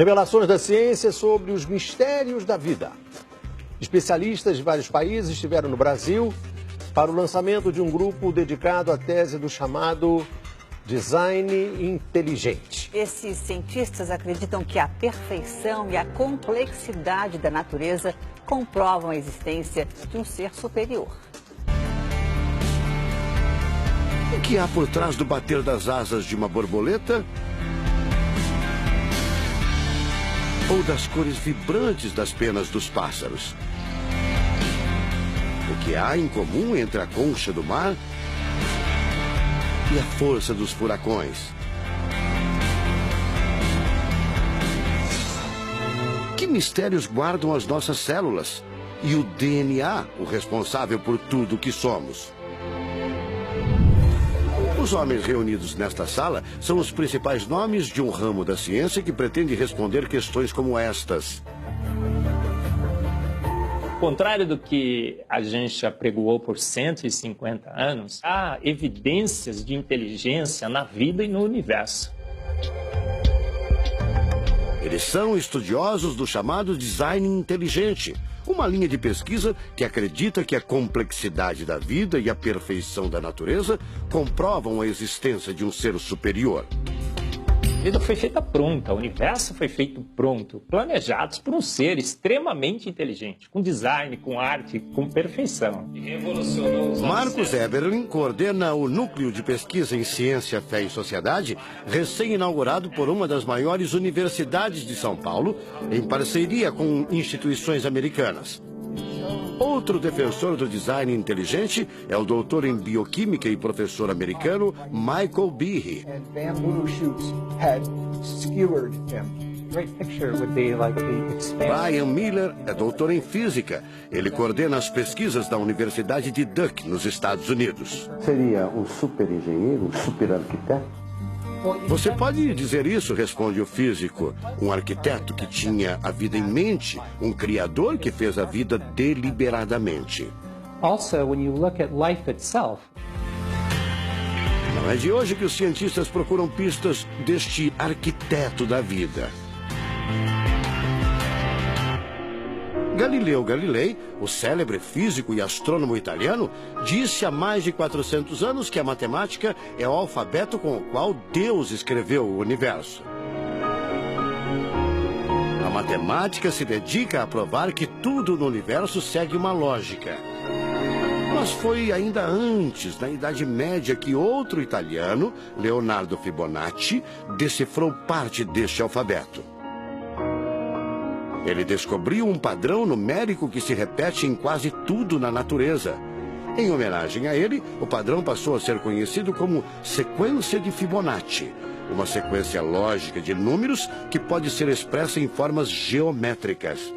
Revelações da ciência sobre os mistérios da vida. Especialistas de vários países estiveram no Brasil para o lançamento de um grupo dedicado à tese do chamado design inteligente. Esses cientistas acreditam que a perfeição e a complexidade da natureza comprovam a existência de um ser superior. O que há por trás do bater das asas de uma borboleta? Ou das cores vibrantes das penas dos pássaros? O que há em comum entre a concha do mar e a força dos furacões? Que mistérios guardam as nossas células e o DNA, o responsável por tudo o que somos? Os homens reunidos nesta sala são os principais nomes de um ramo da ciência que pretende responder questões como estas. Ao contrário do que a gente apregoou por 150 anos, há evidências de inteligência na vida e no universo. Eles são estudiosos do chamado design inteligente, uma linha de pesquisa que acredita que a complexidade da vida e a perfeição da natureza comprovam a existência de um ser superior. A vida foi feita pronta, o universo foi feito pronto, planejados por um ser extremamente inteligente, com design, com arte, com perfeição. E revolucionou os Marcos Eberlin coordena o Núcleo de Pesquisa em Ciência, Fé e Sociedade, recém-inaugurado por uma das maiores universidades de São Paulo, em parceria com instituições americanas. Outro defensor do design inteligente é o doutor em bioquímica e professor americano Michael Behe. Brian Miller é doutor em física. Ele coordena as pesquisas da Universidade de Duke, nos Estados Unidos. Seria um super engenheiro, um super arquiteto? Você pode dizer isso, responde o físico. Um arquiteto que tinha a vida em mente, um criador que fez a vida deliberadamente. Also, when you look at life itself, não é de hoje que os cientistas procuram pistas deste arquiteto da vida. Galileu Galilei, o célebre físico e astrônomo italiano, disse há mais de 400 anos que a matemática é o alfabeto com o qual Deus escreveu o universo. A matemática se dedica a provar que tudo no universo segue uma lógica. Mas foi ainda antes, na Idade Média, que outro italiano, Leonardo Fibonacci, decifrou parte deste alfabeto. Ele descobriu um padrão numérico que se repete em quase tudo na natureza. Em homenagem a ele, o padrão passou a ser conhecido como sequência de Fibonacci, uma sequência lógica de números que pode ser expressa em formas geométricas.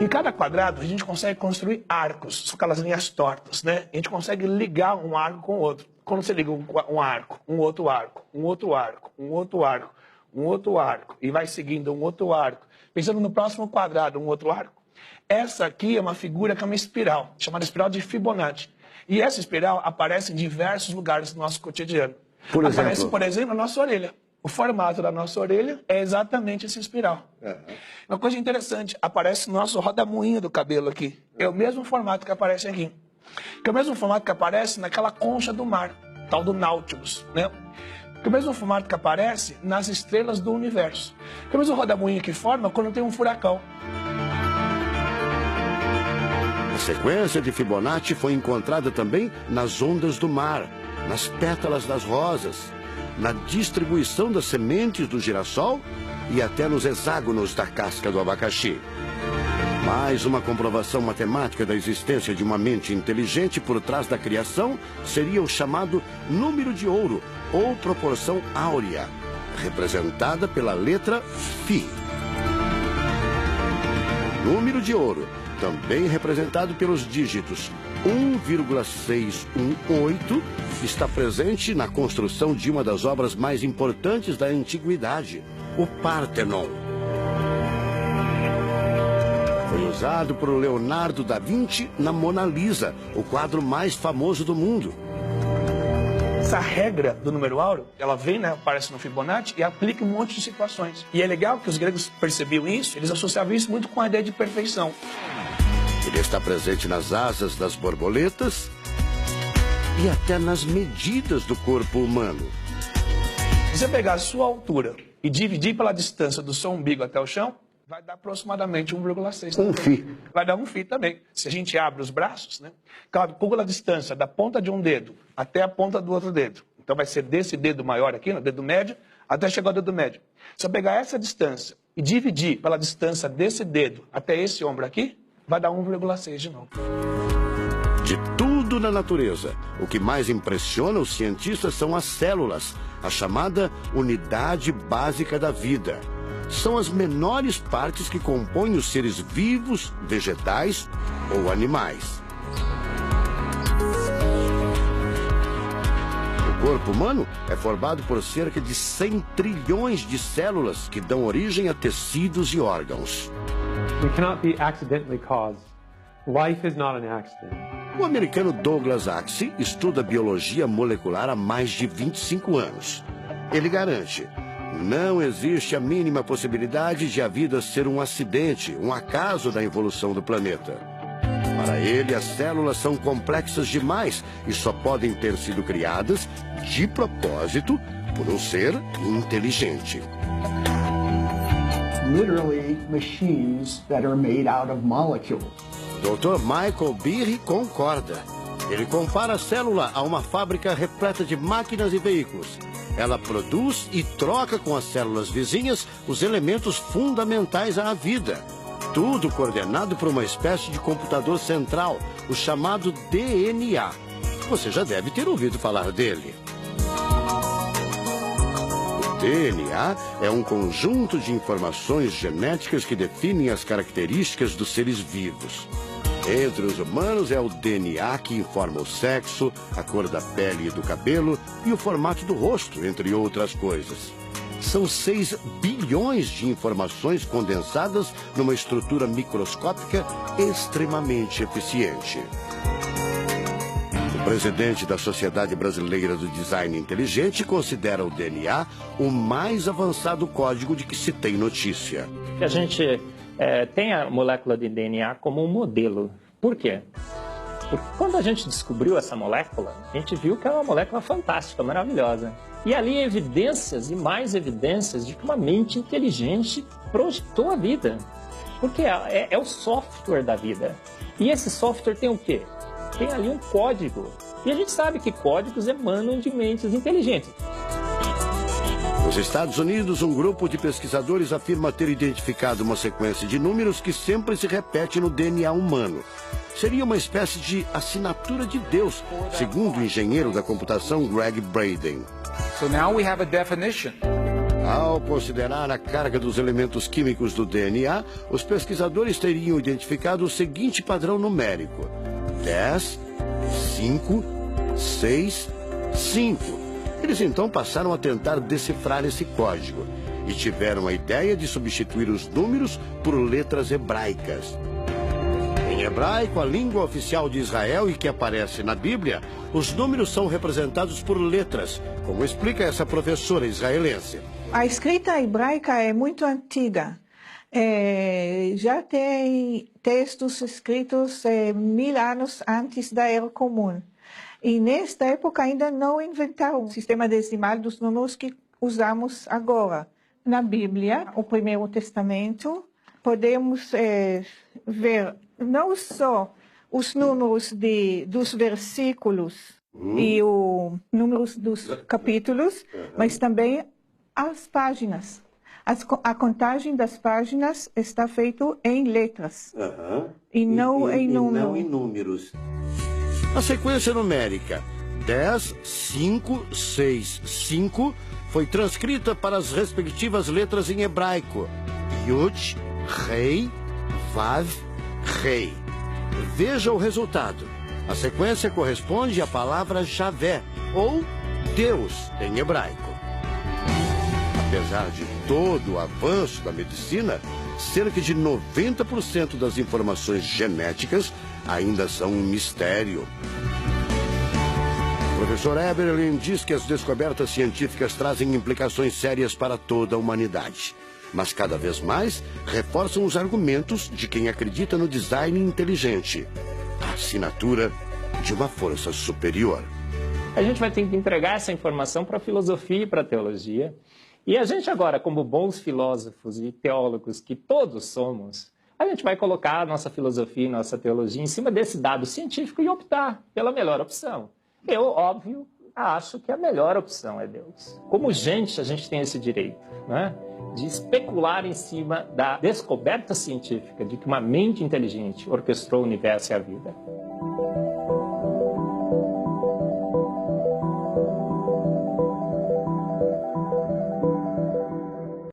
Em cada quadrado, a gente consegue construir arcos, são aquelas linhas tortas, né? A gente consegue ligar um arco com o outro. Quando você liga um arco, um outro arco, um outro arco, um outro arco, um outro arco, e vai seguindo um outro arco, pensando no próximo quadrado, um outro arco. Essa aqui é uma figura que é uma espiral, chamada espiral de Fibonacci. E essa espiral aparece em diversos lugares do nosso cotidiano. Aparece, por exemplo, na nossa orelha. O formato da nossa orelha é exatamente essa espiral. Uma coisa interessante, aparece no nosso rodamuinho do cabelo aqui. É o mesmo formato que aparece aqui. Que é o mesmo formato que aparece naquela concha do mar, tal do Nautilus, né? Que é o mesmo formato que aparece nas estrelas do universo. Que é o mesmo rodamuinho que forma quando tem um furacão. A sequência de Fibonacci foi encontrada também nas ondas do mar, nas pétalas das rosas, na distribuição das sementes do girassol e até nos hexágonos da casca do abacaxi. Mais uma comprovação matemática da existência de uma mente inteligente por trás da criação seria o chamado número de ouro, ou proporção áurea, representada pela letra Φ. O número de ouro, também representado pelos dígitos 1,618, está presente na construção de uma das obras mais importantes da antiguidade, o Parthenon. Foi usado por Leonardo da Vinci na Mona Lisa, o quadro mais famoso do mundo. Essa regra do número áureo, ela vem, né, aparece no Fibonacci e aplica em um monte de situações. E é legal que os gregos percebiam isso, eles associavam isso muito com a ideia de perfeição. Ele está presente nas asas das borboletas e até nas medidas do corpo humano. Se você pegar a sua altura e dividir pela distância do seu umbigo até o chão, vai dar aproximadamente 1,6. Um φ. Vai dar um φ também. Se a gente abre os braços, né, calcula a distância da ponta de um dedo até a ponta do outro dedo. Então vai ser desse dedo maior aqui, no dedo médio, até chegar ao dedo médio. Se eu pegar essa distância e dividir pela distância desse dedo até esse ombro aqui, vai dar 1,6 de novo. De tudo na natureza, o que mais impressiona os cientistas são as células, a chamada unidade básica da vida. São as menores partes que compõem os seres vivos, vegetais ou animais. O corpo humano é formado por cerca de 100 trilhões de células que dão origem a tecidos e órgãos. We cannot be accidentally caused. Life is not an accident. O americano Douglas Axie estuda biologia molecular há mais de 25 anos. Ele garante: não existe a mínima possibilidade de a vida ser um acidente, um acaso da evolução do planeta. Para ele, as células são complexas demais e só podem ter sido criadas de propósito por um ser inteligente. Literally machines that are made out of molecules. Dr. Michael Behe concorda. Ele compara a célula a uma fábrica repleta de máquinas e veículos. Ela produz e troca com as células vizinhas os elementos fundamentais à vida. Tudo coordenado por uma espécie de computador central, o chamado DNA. Você já deve ter ouvido falar dele. O DNA é um conjunto de informações genéticas que definem as características dos seres vivos. Entre os humanos é o DNA que informa o sexo, a cor da pele e do cabelo e o formato do rosto, entre outras coisas. São 6 bilhões de informações condensadas numa estrutura microscópica extremamente eficiente. O presidente da Sociedade Brasileira do Design Inteligente considera o DNA o mais avançado código de que se tem notícia. A gente tem a molécula de DNA como um modelo. Por quê? Porque quando a gente descobriu essa molécula, a gente viu que é uma molécula fantástica, maravilhosa. E ali evidências e mais evidências de que uma mente inteligente projetou a vida. Porque é o software da vida. E esse software tem o quê? Tem ali um código. E a gente sabe que códigos emanam de mentes inteligentes. Nos Estados Unidos, um grupo de pesquisadores afirma ter identificado uma sequência de números que sempre se repete no DNA humano. Seria uma espécie de assinatura de Deus, segundo o engenheiro da computação Greg Braden. So now we have a definition. Ao considerar a carga dos elementos químicos do DNA, os pesquisadores teriam identificado o seguinte padrão numérico: 10, 5, 6, 5. Eles então passaram a tentar decifrar esse código e tiveram a ideia de substituir os números por letras hebraicas. Em hebraico, a língua oficial de Israel e que aparece na Bíblia, os números são representados por letras, como explica essa professora israelense. A escrita hebraica é muito antiga. Já tem textos escritos 1000 anos antes da Era Comum. E nesta época ainda não inventaram o sistema decimal dos números que usamos agora. Na Bíblia, o Primeiro Testamento, podemos ver não só os números dos versículos e os números dos capítulos, mas também as páginas. A contagem das páginas está feita em letras e não em números. A sequência numérica 10, 5, 6, 5 foi transcrita para as respectivas letras em hebraico: Yud, Rei, Vav, Rei. Veja o resultado. A sequência corresponde à palavra Javé, ou Deus, em hebraico. Apesar de todo o avanço da medicina, cerca de 90% das informações genéticas ainda são um mistério. professor Eberlin diz que as descobertas científicas trazem implicações sérias para toda a humanidade. Mas cada vez mais reforçam os argumentos de quem acredita no design inteligente, a assinatura de uma força superior. A gente vai ter que entregar essa informação para a filosofia e para a teologia. E a gente agora, como bons filósofos e teólogos que todos somos, a gente vai colocar a nossa filosofia e nossa teologia em cima desse dado científico e optar pela melhor opção. Eu, óbvio, acho que a melhor opção é Deus. Como gente, a gente tem esse direito, né, de especular em cima da descoberta científica de que uma mente inteligente orquestrou o universo e a vida.